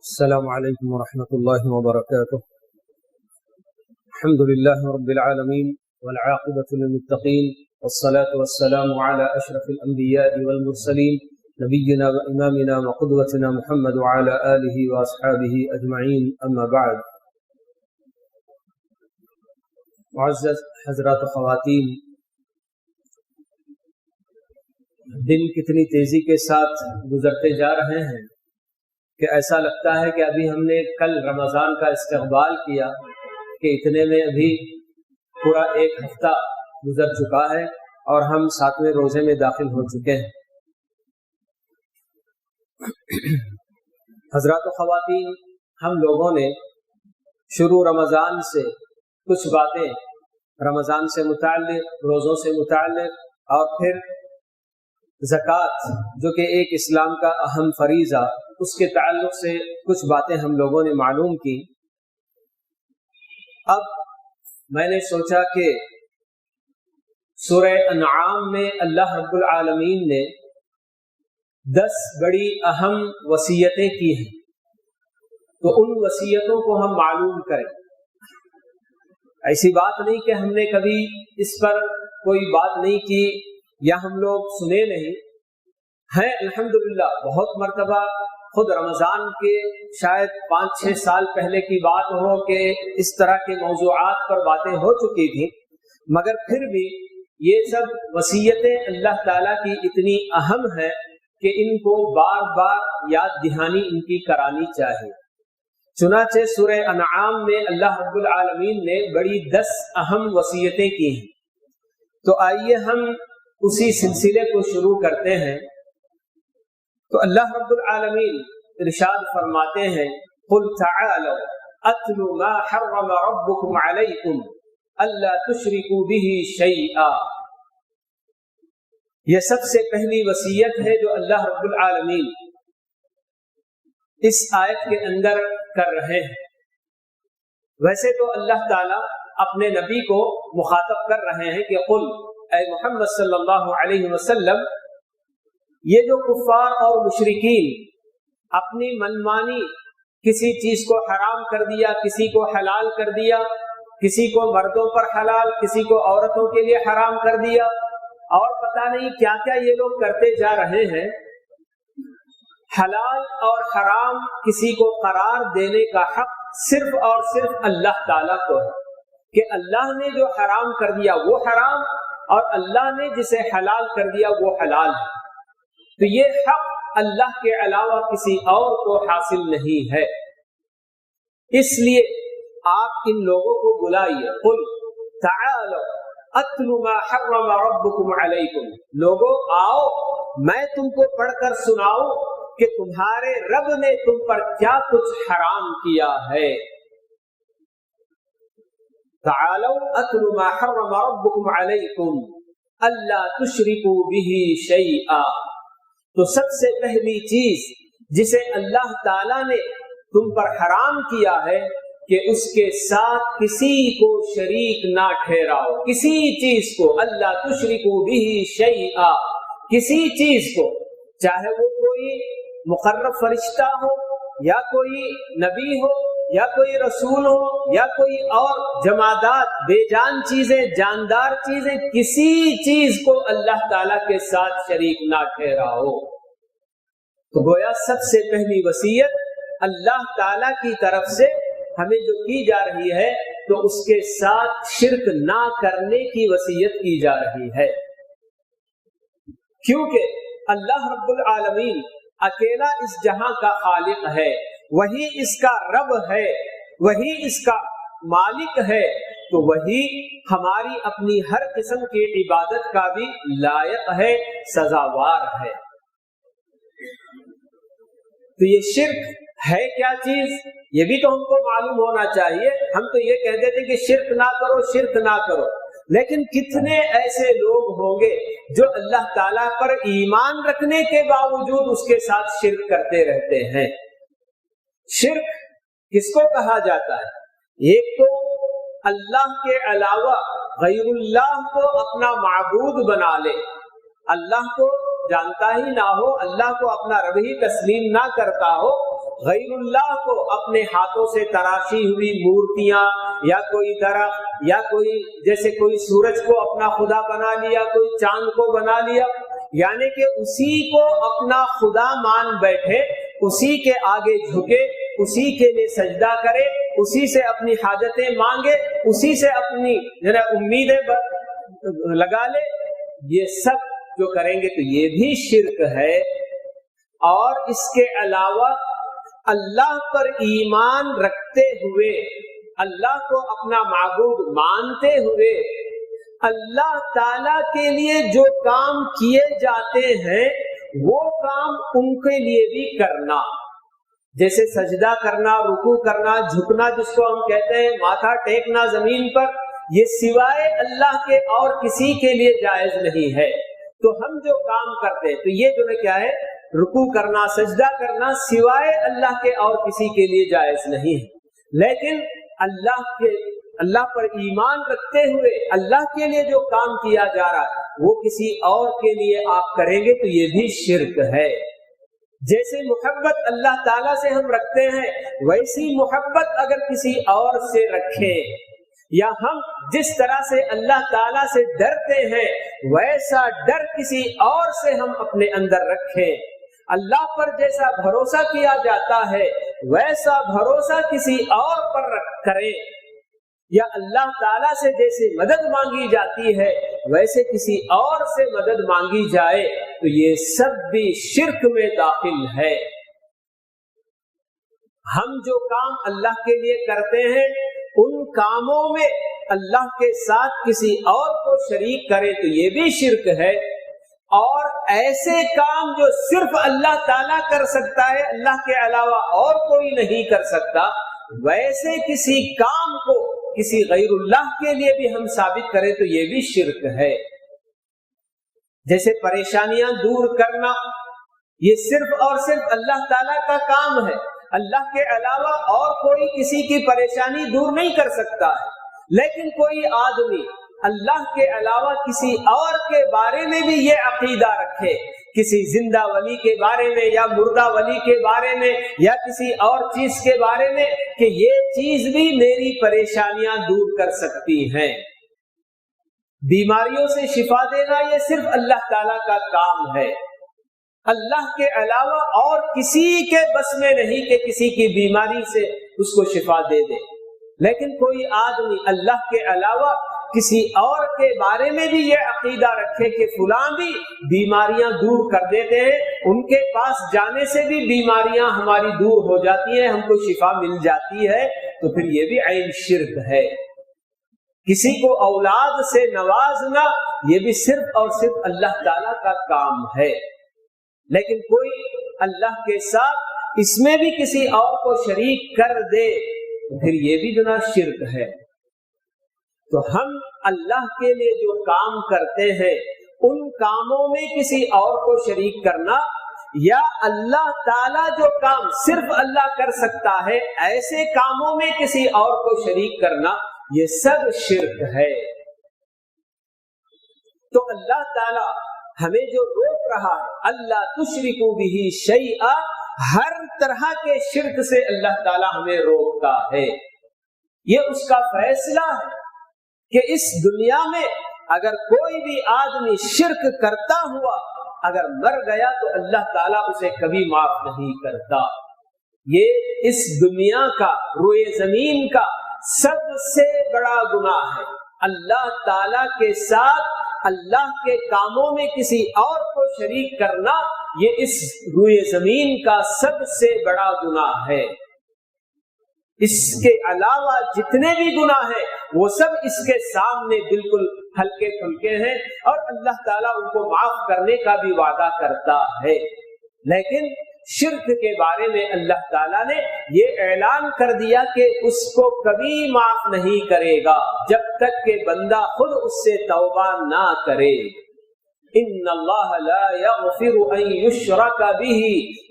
السلام علیکم ورحمۃ اللہ وبرکاتہ. الحمد للہ رب العالمین والعاقبۃ للمتقین والصلاة والسلام علی اشرف الانبیاء والمرسلین نبینا وامامنا وقدوتنا محمد وعلی آلہ واصحابہ اجمعین. اما بعد. معزز حضرات و خواتین، دن کتنی تیزی کے ساتھ گزرتے جا رہے ہیں کہ ایسا لگتا ہے کہ ابھی ہم نے کل رمضان کا استقبال کیا کہ اتنے میں ابھی پورا ایک ہفتہ گزر چکا ہے اور ہم 7ویں روزے میں داخل ہو چکے ہیں. حضرات و خواتین، ہم لوگوں نے شروع رمضان سے کچھ باتیں رمضان سے متعلق، روزوں سے متعلق، اور پھر زکوٰۃ جو کہ ایک اسلام کا اہم فریضہ، اس کے تعلق سے کچھ باتیں ہم لوگوں نے معلوم کی. اب میں نے سوچا کہ سورہ انعام میں اللہ رب العالمین نے 10 بڑی اہم وصیتیں کی ہیں، تو ان وصیتوں کو ہم معلوم کریں. ایسی بات نہیں کہ ہم نے کبھی اس پر کوئی بات نہیں کی یا ہم لوگ سنے نہیں ہیں. الحمدللہ بہت مرتبہ خود رمضان کے شاید 5-6 سال پہلے کی بات ہو کہ اس طرح کے موضوعات پر باتیں ہو چکی تھیں، مگر پھر بھی یہ سب وصیتیں اللہ تعالیٰ کی اتنی اہم ہیں کہ ان کو بار بار یاد دہانی ان کی کرانی چاہیے. چنانچہ سورہ انعام میں اللہ رب العالمین نے بڑی 10 اہم وصیتیں کی ہیں. تو آئیے ہم اسی سلسلے کو شروع کرتے ہیں. تو اللہ رب العالمین ارشاد فرماتے ہیں: قل تعالوا اتل ما حرم ربكم عليكم الا تشركوا به شيئا. یہ سب سے پہلی وصیت ہے جو اللہ رب العالمین اس آیت کے اندر کر رہے ہیں. ویسے تو اللہ تعالیٰ اپنے نبی کو مخاطب کر رہے ہیں کہ قل، اے محمد صلی اللہ علیہ وسلم، یہ جو کفار اور مشرکین اپنی منمانی کسی چیز کو حرام کر دیا، کسی کو حلال کر دیا، کسی کو مردوں پر حلال، کسی کو عورتوں کے لیے حرام کر دیا، اور پتہ نہیں کیا کیا یہ لوگ کرتے جا رہے ہیں. حلال اور حرام کسی کو قرار دینے کا حق صرف اور صرف اللہ تعالیٰ کو ہے کہ اللہ نے جو حرام کر دیا وہ حرام، اور اللہ نے جسے حلال کر دیا وہ حلال ہے. تو یہ حق اللہ کے علاوہ کسی اور کو حاصل نہیں ہے. اس لیے آپ ان لوگوں کو بلائیے. قل تعالوا اتل ما حرم ربکم علیکم. لوگوں آؤ، میں تم کو پڑھ کر سناؤں کہ تمہارے رب نے تم پر کیا کچھ حرام کیا ہے. تعالوا اتل ما حرم ربکم علیکم الا تشرکوا به شیئا. تو سب سے پہلی چیز جسے اللہ تعالیٰ نے تم پر حرام کیا ہے کہ اس کے ساتھ کسی کو شریک نہ ٹھہراؤ. کسی چیز کو، اللہ تشرکوا به شیئا، کسی چیز کو، چاہے وہ کوئی مقرب فرشتہ ہو یا کوئی نبی ہو یا کوئی رسول ہو یا کوئی اور جمادات، بے جان چیزیں، جاندار چیزیں، کسی چیز کو اللہ تعالیٰ کے ساتھ شریک نہ ٹھہراؤ. تو گویا سب سے پہلی وصیت اللہ تعالیٰ کی طرف سے ہمیں جو کی جا رہی ہے تو اس کے ساتھ شرک نہ کرنے کی وصیت کی جا رہی ہے، کیونکہ اللہ رب العالمین اکیلا اس جہاں کا خالق ہے، وہی اس کا رب ہے، وہی اس کا مالک ہے. تو وہی ہماری اپنی ہر قسم کی عبادت کا بھی لائق ہے، سزاوار ہے. تو یہ شرک ہے کیا چیز، یہ بھی تو ہم کو معلوم ہونا چاہیے. ہم تو یہ کہہ دیتے کہ شرک نہ کرو، شرک نہ کرو، لیکن کتنے ایسے لوگ ہوں گے جو اللہ تعالیٰ پر ایمان رکھنے کے باوجود اس کے ساتھ شرک کرتے رہتے ہیں. شرک کس کو کہا جاتا ہے؟ ایک تو اللہ کے علاوہ غیر اللہ کو اپنا معبود بنا لے، اللہ کو جانتا ہی نہ ہو، اللہ کو اپنا رب ہی تسلیم نہ کرتا ہو، غیر اللہ کو اپنے ہاتھوں سے تراشی ہوئی مورتیاں یا کوئی درخت یا کوئی جیسے کوئی سورج کو اپنا خدا بنا لیا، کوئی چاند کو بنا لیا، یعنی کہ اسی کو اپنا خدا مان بیٹھے، اسی کے آگے جھکے، اسی کے لیے سجدہ کرے، اسی سے اپنی حاجتیں مانگے، اسی سے اپنی امیدیں لگا لے، یہ سب جو کریں گے تو یہ بھی شرک ہے۔ اور اس کے علاوہ اللہ پر ایمان رکھتے ہوئے، اللہ کو اپنا معبود مانتے ہوئے، اللہ تعالی کے لیے جو کام کیے جاتے ہیں وہ کام ان کے لیے بھی کرنا، جیسے سجدہ کرنا، رکوع کرنا، جھکنا جس کو ہم کہتے ہیں، ماتھا ٹیکنا زمین پر، یہ سوائے اللہ کے اور کسی کے لیے جائز نہیں ہے۔ تو ہم جو کام کرتے ہیں تو یہ جو ہے کیا ہے، رکوع کرنا، سجدہ کرنا سوائے اللہ کے اور کسی کے لیے جائز نہیں ہے۔ لیکن اللہ پر ایمان رکھتے ہوئے اللہ کے لیے جو کام کیا جا رہا ہے وہ کسی اور کے لیے آپ کریں گے تو یہ بھی شرک ہے۔ جیسے محبت اللہ تعالیٰ سے ہم رکھتے ہیں، ویسی محبت اگر کسی اور سے رکھیں، یا ہم جس طرح سے اللہ تعالیٰ سے ڈرتے ہیں ویسا ڈر کسی اور سے ہم اپنے اندر رکھیں، اللہ پر جیسا بھروسہ کیا جاتا ہے ویسا بھروسہ کسی اور پر کریں، یا اللہ تعالیٰ سے جیسے مدد مانگی جاتی ہے ویسے کسی اور سے مدد مانگی جائے تو یہ سب بھی شرک میں داخل ہے۔ ہم جو کام اللہ کے لیے کرتے ہیں ان کاموں میں اللہ کے ساتھ کسی اور کو شریک کرے تو یہ بھی شرک ہے، اور ایسے کام جو صرف اللہ تعالیٰ کر سکتا ہے، اللہ کے علاوہ اور کوئی نہیں کر سکتا، ویسے کسی کام کو کسی غیر اللہ کے لیے بھی ہم ثابت کریں تو یہ بھی شرک ہے۔ جیسے پریشانیاں دور کرنا، یہ صرف اور صرف اللہ تعالیٰ کا کام ہے، اللہ کے علاوہ اور کوئی کسی کی پریشانی دور نہیں کر سکتا ہے، لیکن کوئی آدمی اللہ کے علاوہ کسی اور کے بارے میں بھی یہ عقیدہ رکھے، کسی زندہ ولی کے بارے میں یا مردہ ولی کے بارے میں یا کسی اور چیز کے بارے میں کہ یہ چیز بھی میری پریشانیاں دور کر سکتی ہیں، بیماریوں سے شفا دینا یہ صرف اللہ تعالیٰ کا کام ہے، اللہ کے علاوہ اور کسی کے بس میں نہیں کہ کسی کی بیماری سے اس کو شفا دے دے۔ لیکن کوئی آدمی اللہ کے علاوہ کسی اور کے بارے میں بھی یہ عقیدہ رکھے کہ فلاں بھی بیماریاں دور کر دیتے ہیں، ان کے پاس جانے سے بھی بیماریاں ہماری دور ہو جاتی ہیں، ہم کو شفا مل جاتی ہے، تو پھر یہ بھی عین شرک ہے۔ کسی کو اولاد سے نوازنا یہ بھی صرف اور صرف اللہ تعالیٰ کا کام ہے، لیکن کوئی اللہ کے ساتھ اس میں بھی کسی اور کو شریک کر دے تو پھر یہ بھی گناہ شرک ہے۔ تو ہم اللہ کے لیے جو کام کرتے ہیں ان کاموں میں کسی اور کو شریک کرنا، یا اللہ تعالیٰ جو کام صرف اللہ کر سکتا ہے ایسے کاموں میں کسی اور کو شریک کرنا، یہ سب شرک ہے۔ تو اللہ تعالیٰ ہمیں جو روک رہا ہے اللہ تشرکوا بہ شیئا، ہر طرح کے شرک سے اللہ تعالیٰ ہمیں روکتا ہے۔ یہ اس کا فیصلہ ہے کہ اس دنیا میں اگر کوئی بھی آدمی شرک کرتا ہوا اگر مر گیا تو اللہ تعالیٰ اسے کبھی معاف نہیں کرتا۔ یہ اس دنیا کا، روئے زمین کا سب سے بڑا گناہ ہے، اللہ تعالیٰ کے ساتھ اللہ کے کاموں میں کسی اور کو شریک کرنا، یہ اس روئے زمین کا سب سے بڑا گناہ ہے۔ اس کے علاوہ جتنے بھی گناہ ہیں وہ سب اس کے سامنے بالکل ہلکے پھلکے ہیں، اور اللہ تعالیٰ ان کو معاف کرنے کا بھی وعدہ کرتا ہے۔ لیکن شرک کے بارے میں اللہ تعالیٰ نے یہ اعلان کر دیا کہ اس کو کبھی معاف نہیں کرے گا جب تک کہ بندہ خود اس سے توبہ نہ کرے۔ ان اللہ لا یغفر ان یشرک بہ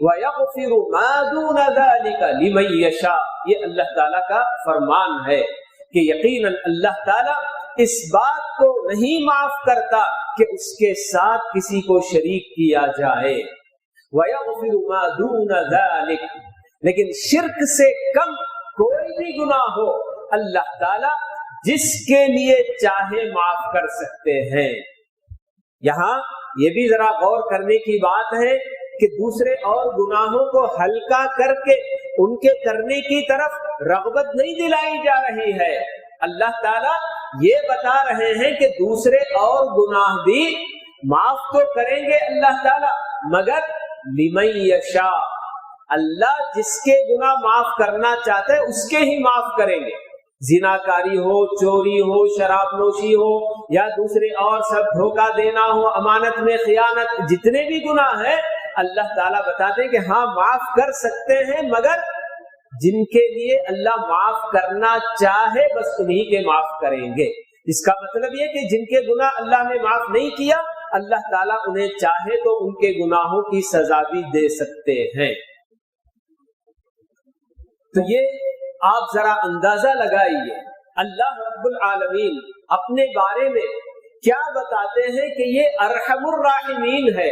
ویغفر ما دون ذلک لمن یشاء، یہ اللہ تعالیٰ کا فرمان ہے کہ یقیناً اللہ تعالیٰ اس بات کو نہیں معاف کرتا کہ اس کے ساتھ کسی کو شریک کیا جائے۔ وَيَغْفِرُ مَا دُونَ ذَلِكَ، لیکن شرک سے کم کوئی بھی گناہ ہو اللہ تعالی جس کے لیے چاہے معاف کر سکتے ہیں۔ یہاں یہ بھی ذرا غور کرنے کی بات ہے کہ دوسرے اور گناہوں کو ہلکا کر کے ان کے کرنے کی طرف رغبت نہیں دلائی جا رہی ہے۔ اللہ تعالیٰ یہ بتا رہے ہیں کہ دوسرے اور گناہ بھی معاف تو کریں گے اللہ تعالیٰ، مگر لمن یشاء، اللہ جس کے گناہ معاف کرنا چاہتے ہیں اس کے ہی معاف کریں گے۔ زناکاری ہو، چوری ہو، شراب نوشی ہو، یا دوسرے اور سب دھوکہ دینا ہو، امانت میں خیانت، جتنے بھی گناہ ہیں اللہ تعالیٰ بتاتے ہیں کہ ہاں معاف کر سکتے ہیں، مگر جن کے لیے اللہ معاف کرنا چاہے بس انہی کے معاف کریں گے۔ اس کا مطلب یہ کہ جن کے گناہ اللہ نے معاف نہیں کیا، اللہ تعالیٰ انہیں چاہے تو ان کے گناہوں کی سزا بھی دے سکتے ہیں۔ تو یہ آپ ذرا اندازہ لگائیے اللہ رب العالمین اپنے بارے میں کیا بتاتے ہیں کہ یہ ارحم الراحمین ہے،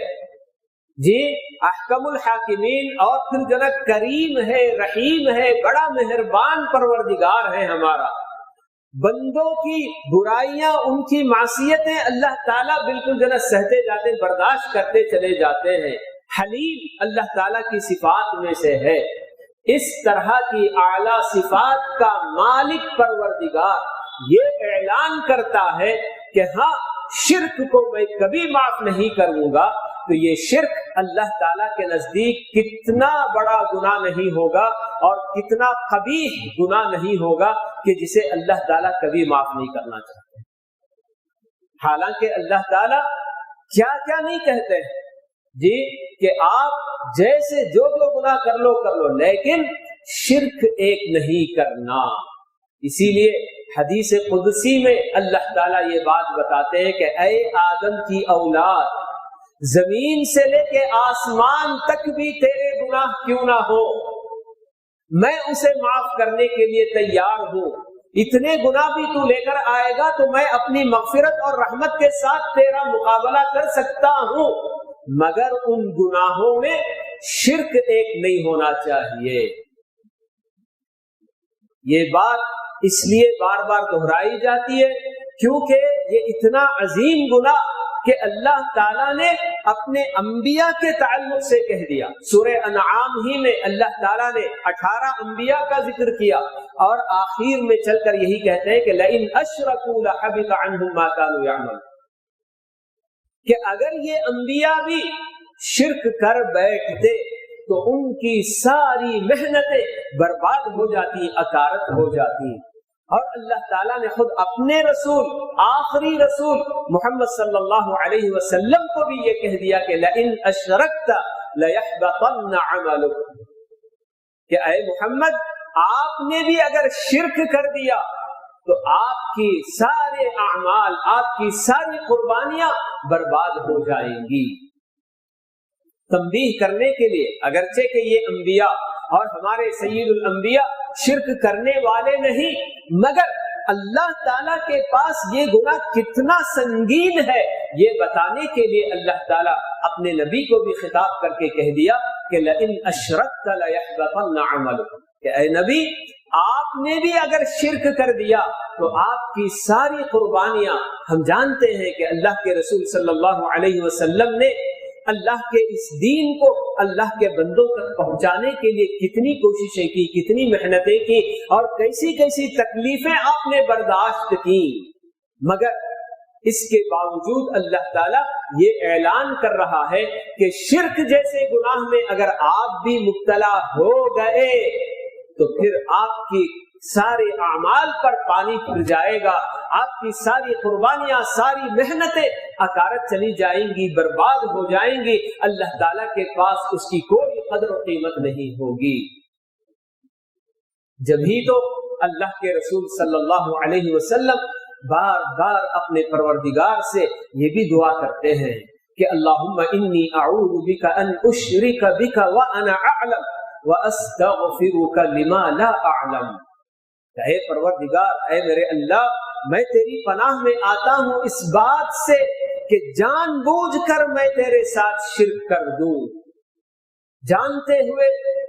جی احکم الحاکمین، اور پھر جو ہے کریم ہے، رحیم ہے، بڑا مہربان پروردگار ہے ہمارا۔ بندوں کی برائیاں، ان کی معصیتیں اللہ تعالیٰ بالکل جو ہے سہتے جاتے، برداشت کرتے چلے جاتے ہیں۔ حلیم اللہ تعالیٰ کی صفات میں سے ہے۔ اس طرح کی اعلیٰ صفات کا مالک پروردگار یہ اعلان کرتا ہے کہ ہاں شرک کو میں کبھی معاف نہیں کروں گا، تو یہ شرک اللہ تعالیٰ کے نزدیک کتنا بڑا گناہ نہیں ہوگا اور کتنا قبیح گناہ نہیں ہوگا کہ جسے اللہ تعالیٰ کبھی معاف نہیں کرنا چاہتے۔ حالانکہ اللہ تعالیٰ کیا کیا نہیں کہتے ہیں جی کہ آپ جیسے جو گناہ کر لو، لیکن شرک ایک نہیں کرنا۔ اسی لیے حدیث قدسی میں اللہ تعالیٰ یہ بات بتاتے ہیں کہ اے آدم کی اولاد، زمین سے لے کے آسمان تک بھی تیرے گناہ کیوں نہ ہو، میں اسے معاف کرنے کے لیے تیار ہوں۔ اتنے گناہ بھی تو لے کر آئے گا تو میں اپنی مغفرت اور رحمت کے ساتھ تیرا مقابلہ کر سکتا ہوں، مگر ان گناہوں میں شرک ایک نہیں ہونا چاہیے۔ یہ بات اس لیے بار بار دہرائی جاتی ہے کیونکہ یہ اتنا عظیم گناہ کہ اللہ تعالیٰ نے اپنے انبیاء کے تعلق سے کہہ دیا۔ سورہ انعام ہی میں اللہ تعالیٰ نے 18 انبیاء کا ذکر کیا اور آخر میں چل کر یہی کہتے ہیں کہ لئن اشرکوا لحبط عنہم ما كانوا يعملون، کہ اگر یہ انبیاء بھی شرک کر بیٹھتے تو ان کی ساری محنتیں برباد ہو جاتی، اکارت ہو جاتی۔ اور اللہ تعالیٰ نے خود اپنے رسول، آخری رسول محمد صلی اللہ علیہ وسلم کو بھی یہ کہہ دیا کہ لئن اشرکت لیحبطن عملک، کہ اے محمد آپ نے بھی اگر شرک کر دیا تو آپ کی سارے اعمال، آپ کی ساری قربانیاں برباد ہو جائیں گی۔ تنبیہ کرنے کے لیے اگرچہ کہ یہ انبیاء اور ہمارے سید الانبیاء شرک کرنے والے نہیں، مگر اللہ تعالیٰ کے پاس یہ گناہ کتنا سنگین ہے یہ بتانے کے لیے اللہ تعالیٰ اپنے نبی کو بھی خطاب کر کے کہہ دیا کہ لئن اشرکت لیحبطن عملک، کہ اے نبی آپ نے بھی اگر شرک کر دیا تو آپ کی ساری قربانیاں، ہم جانتے ہیں کہ اللہ کے رسول صلی اللہ علیہ وسلم نے اللہ کے اس دین کو اللہ کے بندوں تک پہنچانے کے لیے کتنی کوششیں کی، کتنی محنتیں کی اور کیسی کیسی تکلیفیں آپ نے برداشت کی، مگر اس کے باوجود اللہ تعالیٰ یہ اعلان کر رہا ہے کہ شرک جیسے گناہ میں اگر آپ بھی مبتلا ہو گئے تو پھر آپ کی سارے اعمال پر پانی پھر جائے گا، آپ کی ساری قربانیاں، ساری محنتیں اکارت چلی جائیں گی، برباد ہو جائیں گی، اللہ تعالیٰ کے پاس اس کی کوئی قدر و قیمت نہیں ہوگی۔ جبھی تو اللہ کے رسول صلی اللہ علیہ وسلم بار بار اپنے پروردگار سے یہ بھی دعا کرتے ہیں کہ اللہم انی اعوذ بک ان اشرک بک وانا اعلم واستغفرک لما لا اعلم، اے پروردگار، اے میرے اللہ، میں تیری پناہ میں آتا ہوں اس بات سے کہ جان بوجھ کر میں تیرے ساتھ شرک کر دوں، جانتے ہوئے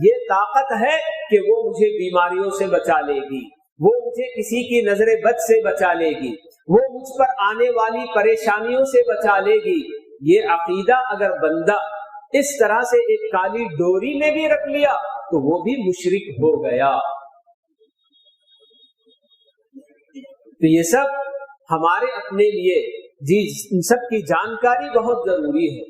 یہ طاقت ہے کہ وہ مجھے بیماریوں سے بچا لے گی، وہ مجھے کسی کی نظر بد سے بچا لے گی، وہ مجھ پر آنے والی پریشانیوں سے بچا لے گی، یہ عقیدہ اگر بندہ اس طرح سے ایک کالی ڈوری میں بھی رکھ لیا تو وہ بھی مشرک ہو گیا۔ تو یہ سب ہمارے اپنے لیے جی ان سب کی جانکاری بہت ضروری ہے۔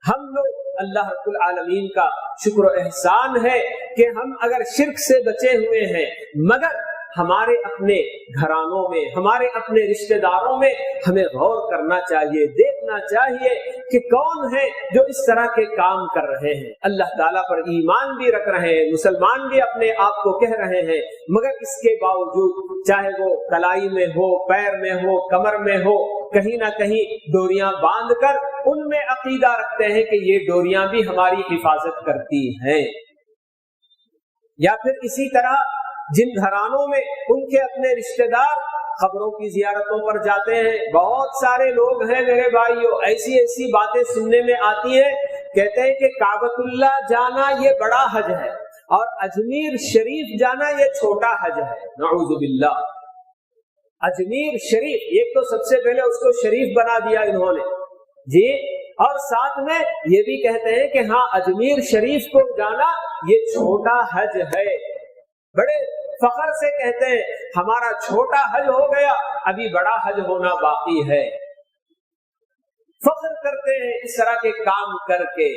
ہم لوگ اللہ رب العالمین کا شکر و احسان ہے کہ ہم اگر شرک سے بچے ہوئے ہیں، مگر ہمارے اپنے گھرانوں میں، ہمارے اپنے رشتہ داروں میں ہمیں غور کرنا چاہیے، دیکھنا چاہیے کہ کون ہے جو اس طرح کے کام کر رہے ہیں، اللہ تعالیٰ پر ایمان بھی رکھ رہے ہیں، مسلمان بھی اپنے آپ کو کہہ رہے ہیں، مگر اس کے باوجود چاہے وہ کلائی میں ہو، پیر میں ہو، کمر میں ہو، کہیں نہ کہیں ڈوریاں باندھ کر ان میں عقیدہ رکھتے ہیں کہ یہ ڈوریاں بھی ہماری حفاظت کرتی ہیں۔ یا پھر اسی طرح جن گھرانوں میں ان کے اپنے رشتہ دار قبروں کی زیارتوں پر جاتے ہیں، بہت سارے لوگ ہیں میرے بھائیوں، ایسی ایسی باتیں سننے میں آتی ہیں، کہتے ہیں کہ کعبۃ اللہ جانا یہ بڑا حج ہے اور اجمیر شریف جانا یہ چھوٹا حج ہے۔ نعوذ باللہ۔ اجمیر شریف، ایک تو سب سے پہلے اس کو شریف بنا دیا انہوں نے جی، اور ساتھ میں یہ بھی کہتے ہیں کہ ہاں اجمیر شریف کو جانا یہ چھوٹا حج ہے، بڑے فخر سے کہتے ہیں ہمارا چھوٹا حج ہو گیا، ابھی بڑا حج ہونا باقی ہے، فخر کرتے ہیں اس طرح کے کام کر کے۔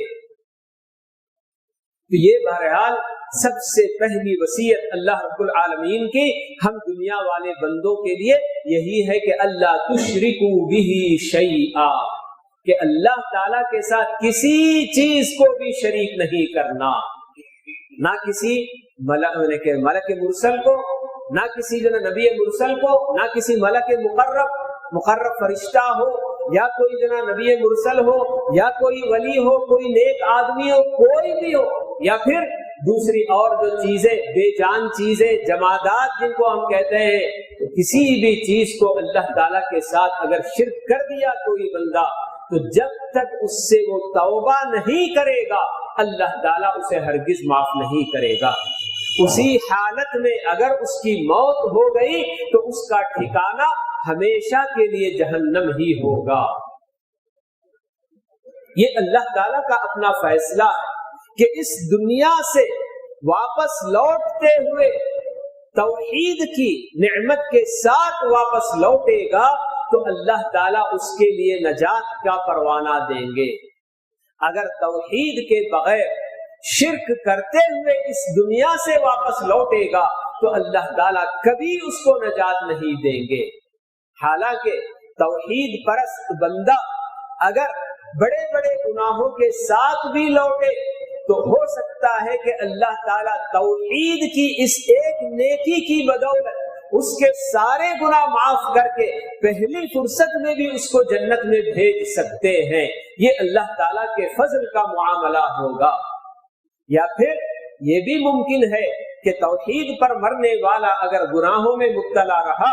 تو یہ بہرحال سب سے پہلی وصیت اللہ رب العالمین کی ہم دنیا والے بندوں کے لیے یہی ہے کہ اللہ تشرکوا بہ شیئا، کہ اللہ تعالیٰ کے ساتھ کسی چیز کو بھی شریک نہیں کرنا، نہ کسی ملک مرسل کو، نہ کسی نبی مرسل کو، نہ کسی ملک مقرب فرشتہ ہو، یا کوئی نبی مرسل ہو، یا کوئی ولی ہو، کوئی نیک آدمی ہو، کوئی بھی ہو، یا پھر دوسری اور جو چیزیں بے جان چیزیں، جمادات جن کو ہم کہتے ہیں، کسی بھی چیز کو اللہ تعالیٰ کے ساتھ اگر شرک کر دیا کوئی بندہ، تو جب تک اس سے وہ توبہ نہیں کرے گا اللہ تعالیٰ اسے ہرگز معاف نہیں کرے گا۔ اسی حالت میں اگر اس کی موت ہو گئی تو اس کا ٹھکانہ ہمیشہ کے لیے جہنم ہی ہوگا۔ یہ اللہ تعالیٰ کا اپنا فیصلہ ہے کہ اس دنیا سے واپس لوٹتے ہوئے توحید کی نعمت کے ساتھ واپس لوٹے گا تو اللہ تعالیٰ اس کے لیے نجات کا پروانہ دیں گے۔ اگر توحید کے بغیر شرک کرتے ہوئے اس دنیا سے واپس لوٹے گا تو اللہ تعالیٰ کبھی اس کو نجات نہیں دیں گے۔ حالانکہ توحید پرست بندہ اگر بڑے بڑے گناہوں کے ساتھ بھی لوٹے تو ہو سکتا ہے کہ اللہ تعالیٰ توحید کی اس ایک نیکی کی بدولت اس کے سارے گناہ معاف کر کے پہلی فرصت میں بھی اس کو جنت میں بھیج سکتے ہیں۔ یہ اللہ تعالیٰ کے فضل کا معاملہ ہوگا۔ یا پھر یہ بھی ممکن ہے کہ توحید پر مرنے والا اگر گناہوں میں مبتلا رہا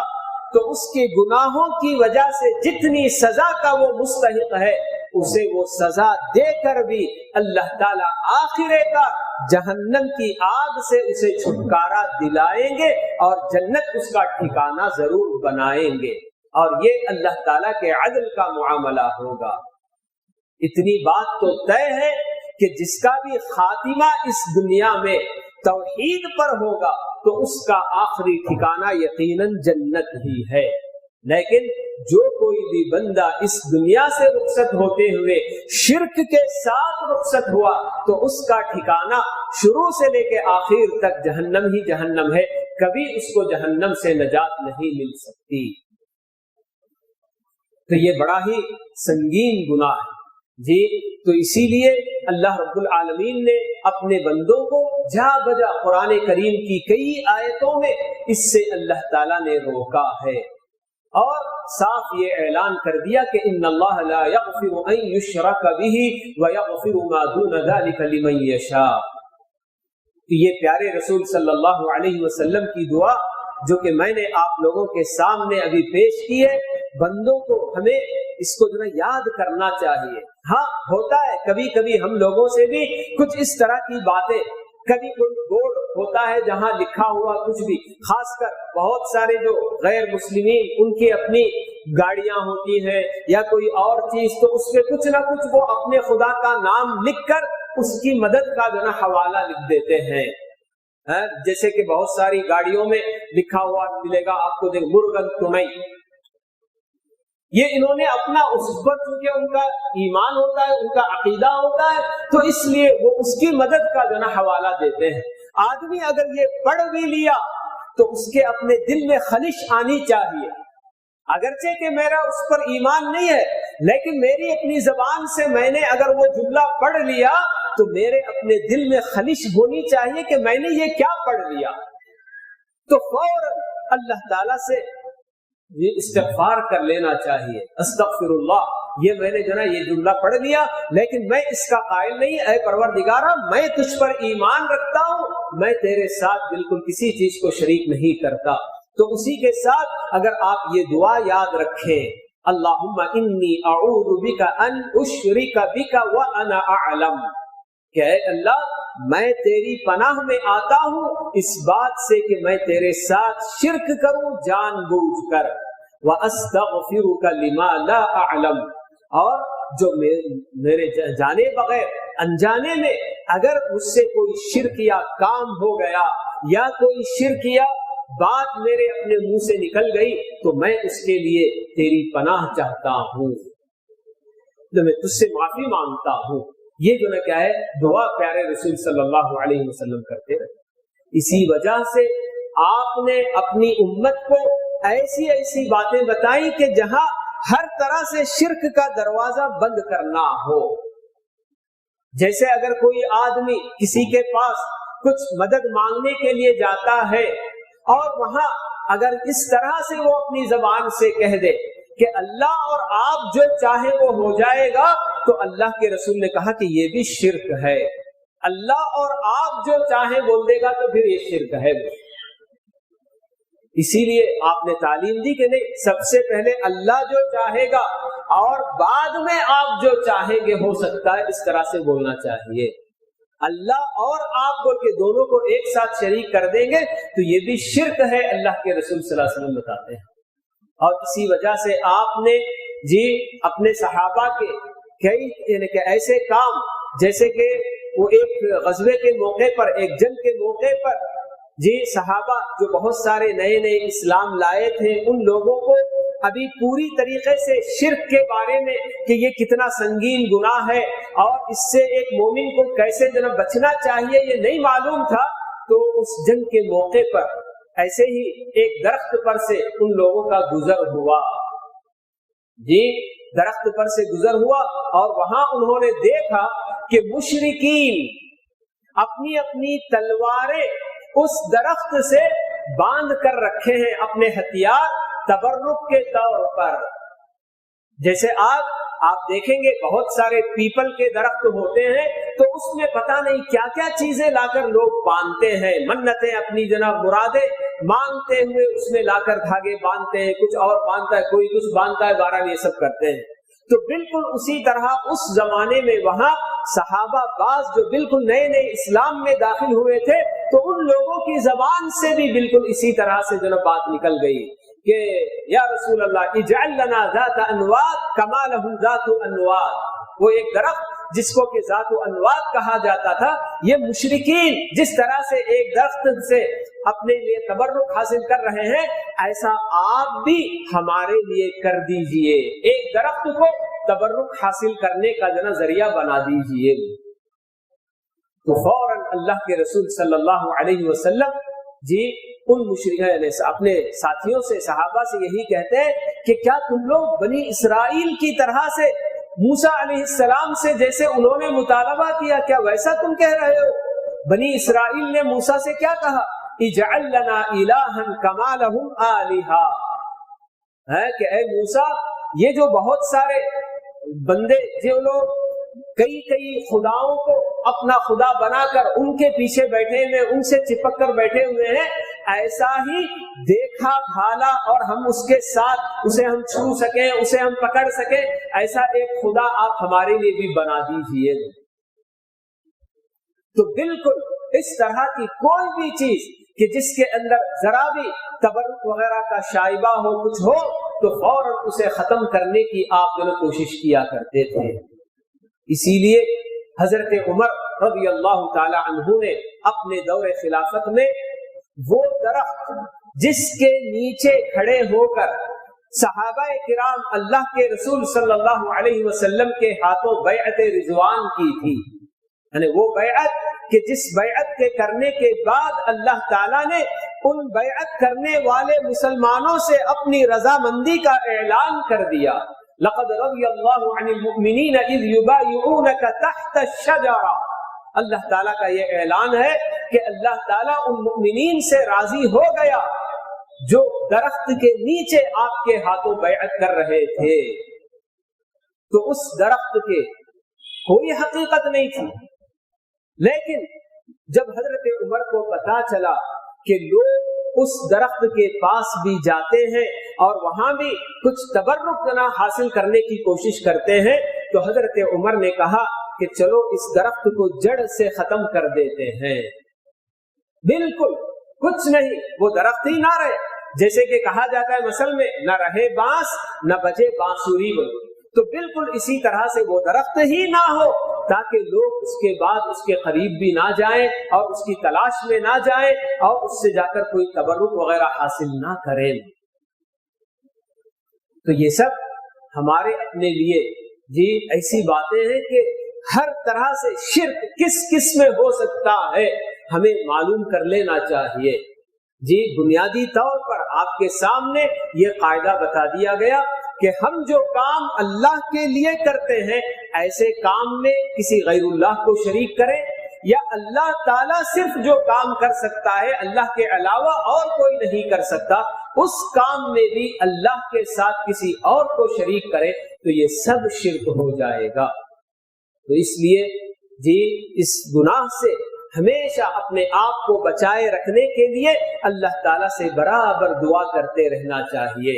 تو اس کے گناہوں کی وجہ سے جتنی سزا کا وہ مستحق ہے اسے وہ سزا دے کر بھی اللہ تعالیٰ آخرے کا جہنم کی آگ سے اسے چھٹکارا دلائیں گے اور جنت اس کا ٹھکانہ ضرور بنائیں گے، اور یہ اللہ تعالیٰ کے عدل کا معاملہ ہوگا۔ اتنی بات تو طے ہے کہ جس کا بھی خاتمہ اس دنیا میں توحید پر ہوگا تو اس کا آخری ٹھکانہ یقیناً جنت ہی ہے۔ لیکن جو کوئی بھی بندہ اس دنیا سے رخصت ہوتے ہوئے شرک کے ساتھ رخصت ہوا تو اس کا ٹھکانہ شروع سے لے کے آخر تک جہنم ہی جہنم ہے، کبھی اس کو جہنم سے نجات نہیں مل سکتی۔ تو یہ بڑا ہی سنگین گناہ ہے جی۔ تو اسی لیے اللہ رب العالمین نے اپنے بندوں کو جا بجا قرآن کریم کی کئی آیتوں میں اس سے اللہ تعالیٰ نے روکا ہے اور صاف یہ اعلان کر دیا کہ ان اللہ لا یغفر ان یشرک بہ ویغفر ما دون ذلک لمن یشاء۔ یہ پیارے رسول صلی اللہ علیہ وسلم کی دعا جو کہ میں نے آپ لوگوں کے سامنے ابھی پیش کی ہے، بندوں کو ہمیں اس کو جو ہے یاد کرنا چاہیے۔ ہاں ہوتا ہے کبھی کبھی ہم لوگوں سے بھی کچھ اس طرح کی باتیں کبھی کوئی بورڈ ہوتا ہے جہاں لکھا ہوا کچھ بھی، خاص کر بہت سارے جو غیر مسلمین ان کی اپنی گاڑیاں ہوتی ہیں یا کوئی اور چیز، تو اس پہ کچھ نہ کچھ وہ اپنے خدا کا نام لکھ کر اس کی مدد کا جو نا حوالہ لکھ دیتے ہیں. جیسے کہ بہت ساری گاڑیوں میں لکھا ہوا ملے گا آپ کو، دیکھ مرغن تنئی. یہ انہوں نے اپنا اس پر، چونکہ ان کا ایمان ہوتا ہے، ان کا عقیدہ ہوتا ہے، تو اس لیے وہ اس کی مدد کا جو نا حوالہ دیتے ہیں. آدمی اگر یہ پڑھ بھی لیا تو اس کے اپنے دل میں خلش آنی چاہیے، اگرچہ کہ میرا اس پر ایمان نہیں ہے، لیکن میری اپنی زبان سے میں نے اگر وہ جملہ پڑھ لیا تو میرے اپنے دل میں خلش ہونی چاہیے کہ میں نے یہ کیا پڑھ لیا. تو فوراً اللہ تعالیٰ سے یہ استغفار کر لینا چاہیے. استغفر اللہ، یہ میں نے جو نا یہ جملہ پڑھ لیا لیکن میں اس کا قائل نہیں. اے پروردگارا، میں تجھ پر ایمان رکھتا ہوں، میں تیرے ساتھ بالکل کسی چیز کو شریک نہیں کرتا. تو اسی کے ساتھ اگر آپ یہ دعا یاد رکھیں، اللہم انی اعوذ بک ان اشرک بک وانا اعلم، کہ اے اللہ میں تیری پناہ میں آتا ہوں اس بات سے کہ میں تیرے ساتھ شرک کروں جان بوجھ کر. وَأَسْتَغْفِرُكَ لِمَا لَا أَعْلَمُ، اور جو میرے جانے بغیر انجانے میں اگر مجھ سے کوئی شرک یا کام ہو گیا یا کوئی شرک یا بات میرے اپنے منہ سے نکل گئی تو میں اس کے لیے تیری پناہ چاہتا ہوں، تو میں تجھ سے معافی مانگتا ہوں. یہ جو نا کیا ہے دعا پیارے رسول صلی اللہ علیہ وسلم کرتے رہے. اسی وجہ سے آپ نے اپنی امت کو ایسی ایسی باتیں بتائیں کہ جہاں ہر طرح سے شرک کا دروازہ بند کرنا ہو. جیسے اگر کوئی آدمی کسی کے پاس کچھ مدد مانگنے کے لیے جاتا ہے اور وہاں اگر اس طرح سے وہ اپنی زبان سے کہہ دے کہ اللہ اور آپ جو چاہے وہ ہو جائے گا، تو اللہ کے رسول نے کہا کہ یہ بھی شرک ہے. اللہ اور آپ جو چاہے بول دے گا تو پھر یہ شرک ہے. اسی لیے آپ نے تعلیم دی کہ نہیں، سب سے پہلے اللہ جو چاہے گا اور بعد میں آپ جو چاہیں گے ہو سکتا ہے، اس طرح سے بولنا چاہیے. اللہ اور آپ بول کے دونوں کو ایک ساتھ شریک کر دیں گے تو یہ بھی شرک ہے، اللہ کے رسول صلی اللہ علیہ وسلم بتاتے ہیں. اور اسی وجہ سے آپ نے اپنے صحابہ کے کئی یعنی کہ ایسے کام، جیسے کہ وہ ایک غزوے کے موقع پر، ایک جنگ کے موقع پر صحابہ جو بہت سارے نئے نئے اسلام لائے تھے، ان لوگوں کو ابھی پوری طریقے سے شرک کے بارے میں کہ یہ کتنا سنگین گناہ ہے اور اس سے ایک مومن کو کیسے جناب بچنا چاہیے یہ نہیں معلوم تھا. تو اس جنگ کے موقع پر ایسے ہی ایک درخت پر سے ان لوگوں کا گزر ہوا، درخت پر سے گزر ہوا اور وہاں انہوں نے دیکھا کہ مشرکین اپنی اپنی تلواریں اس درخت سے باندھ کر رکھے ہیں، اپنے ہتھیار تبرک کے طور پر. جیسے آپ دیکھیں گے بہت سارے پیپل کے درخت ہوتے ہیں تو اس میں پتہ نہیں کیا کیا چیزیں لا کر لوگ باندھتے ہیں، منتیں اپنی جناب مرادیں مانگتے ہوئے اس میں لا کر دھاگے باندھتے ہیں، کچھ اور باندھتا ہے، کوئی کچھ باندھتا ہے، بہرحال یہ سب کرتے ہیں. تو بالکل اسی طرح اس زمانے میں وہاں صحابہ بعض جو بالکل نئے نئے اسلام میں داخل ہوئے تھے تو ان لوگوں کی زبان سے بھی بالکل اسی طرح سے جو بات نکل گئی کہ یا رسول اللہ اجعل لنا ذات انواد کما لهم ذات انواد. وہ ایک درخت جس کو کہ ذات و انواد کہا جاتا تھا، یہ مشرکین جس طرح سے ایک درخت سے اپنے لیے تبرک حاصل کر رہے ہیں، ایسا آپ بھی ہمارے لیے کر دیجئے، ایک درخت کو تبرک حاصل کرنے کا جو ذریعہ بنا دیجئے. تو فوراً اللہ کے رسول صلی اللہ علیہ وسلم ان مشرکین نے اپنے ساتھیوں سے، صحابہ سے یہی کہتے ہیں کہ کیا تم لوگ بنی اسرائیل کی طرح سے موسیٰ علیہ السلام سے جیسے انہوں نے مطالبہ کیا، کیا ویسا تم کہہ رہے ہو؟ بنی اسرائیل نے موسیٰ سے کیا کہا؟ اجعل لنا الہا کما لہم آلہا، ہے کہ اے موسیٰ یہ جو بہت سارے بندے جو لوگ کئی خداؤں کو اپنا خدا بنا کر ان کے پیچھے بیٹھے ہوئے، ان سے چپک کر بیٹھے ہوئے ہیں، ایسا ہی دیکھا بھالا اور ہم اس کے ساتھ اسے ہم چھو سکیں، اسے ہم پکڑ سکیں، ایسا ایک خدا آپ ہمارے لیے بھی بنا دیجئے. تو بالکل اس طرح کی کوئی بھی چیز کہ جس کے اندر ذرا بھی تبرک وغیرہ کا شائبہ ہو، کچھ ہو، تو فوراً اسے ختم کرنے کی آپ جو کوشش کیا کرتے تھے۔ اسی لیے حضرت عمر رضی اللہ تعالی عنہ نے اپنے دور خلافت میں وہ درخت جس کے نیچے کھڑے ہو کر صحابہ کرام اللہ کے رسول صلی اللہ علیہ وسلم کے ہاتھوں بیعت رضوان کی تھی، یعنی وہ بیعت کہ جس بیعت کے کرنے کے بعد اللہ تعالیٰ نے ان بیعت کرنے والے مسلمانوں سے اپنی رضامندی کا اعلان کر دیا۔ لقد رضی اللہ عن المؤمنین اذ یبایعونک تحت الشجرہ، اللہ تعالیٰ کا یہ اعلان ہے کہ اللہ تعالیٰ ان مؤمنین سے راضی ہو گیا جو درخت کے نیچے آپ کے ہاتھوں بیعت کر رہے تھے۔ تو اس درخت کے کوئی حقیقت نہیں تھی، لیکن جب حضرت عمر کو پتا چلا کہ لوگ اس درخت کے پاس بھی جاتے ہیں اور وہاں بھی کچھ تبرک نہ حاصل کرنے کی کوشش کرتے ہیں، تو حضرت عمر نے کہا کہ چلو اس درخت کو جڑ سے ختم کر دیتے ہیں، بالکل کچھ نہیں، وہ درخت ہی نہ رہے۔ جیسے کہ کہا جاتا ہے مثل میں، نہ رہے بانس نہ بجے بانسری، تو بالکل اسی طرح سے وہ درخت ہی نہ ہو تاکہ لوگ اس کے بعد اس کے قریب بھی نہ جائیں اور اس کی تلاش میں نہ جائیں اور اس سے جا کر کوئی تبرک وغیرہ حاصل نہ کریں۔ تو یہ سب ہمارے اپنے لیے جی ایسی باتیں ہیں کہ ہر طرح سے شرک کس کس میں ہو سکتا ہے ہمیں معلوم کر لینا چاہیے۔ جی بنیادی طور پر آپ کے سامنے یہ قاعدہ بتا دیا گیا کہ ہم جو کام اللہ کے لیے کرتے ہیں، ایسے کام میں کسی غیر اللہ کو شریک کریں، یا اللہ تعالیٰ صرف جو کام کر سکتا ہے اللہ کے علاوہ اور کوئی نہیں کر سکتا، اس کام میں بھی اللہ کے ساتھ کسی اور کو شریک کرے تو یہ سب شرک ہو جائے گا۔ تو اس لیے جی اس گناہ سے ہمیشہ اپنے آپ کو بچائے رکھنے کے لیے اللہ تعالیٰ سے برابر دعا کرتے رہنا چاہیے۔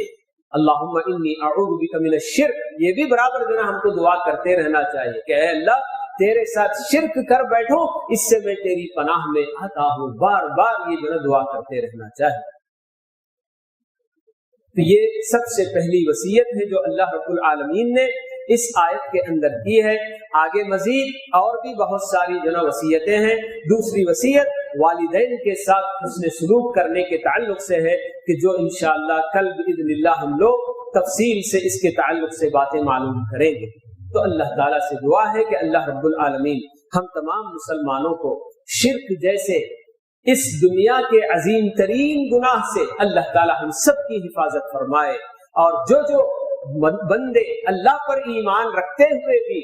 اللہم انی اعوذ بک من الشرک، یہ بھی برابر جو ہم کو دعا کرتے رہنا چاہیے کہ اے اللہ تیرے ساتھ شرک کر بیٹھوں اس سے میں تیری پناہ میں آتا ہوں، بار بار یہ جو دعا کرتے رہنا چاہیے۔ تو یہ سب سے پہلی وصیت ہے جو اللہ رب العالمین نے اس آیت کے اندر کی ہے۔ آگے مزید اور بھی بہت ساری وصیتیں ہیں۔ دوسری وصیت والدین کے ساتھ حسن سلوک کرنے کے تعلق سے ہے کہ جو انشاءاللہ کل باذن اللہ ہم لوگ تفصیل سے اس کے تعلق سے باتیں معلوم کریں گے۔ تو اللہ تعالیٰ سے دعا ہے کہ اللہ رب العالمین ہم تمام مسلمانوں کو شرک جیسے اس دنیا کے عظیم ترین گناہ سے اللہ تعالیٰ ہم سب کی حفاظت فرمائے، اور جو بندے اللہ پر ایمان رکھتے ہوئے بھی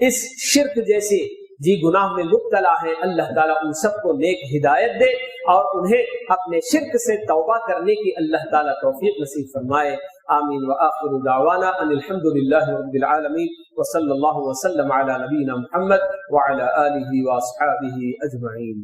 اس شرک جیسے جی گناہ میں مبتلا ہے، اللہ تعالیٰ ان سب کو نیک ہدایت دے اور انہیں اپنے شرک سے توبہ کرنے کی اللہ تعالیٰ توفیق نصیب فرمائے۔ آمین وآخر دعوانا ان الحمد للہ رب العالمین وصلی اللہ وسلم علی نبینا محمد وعلی آلہ واصحابہ اجمعین۔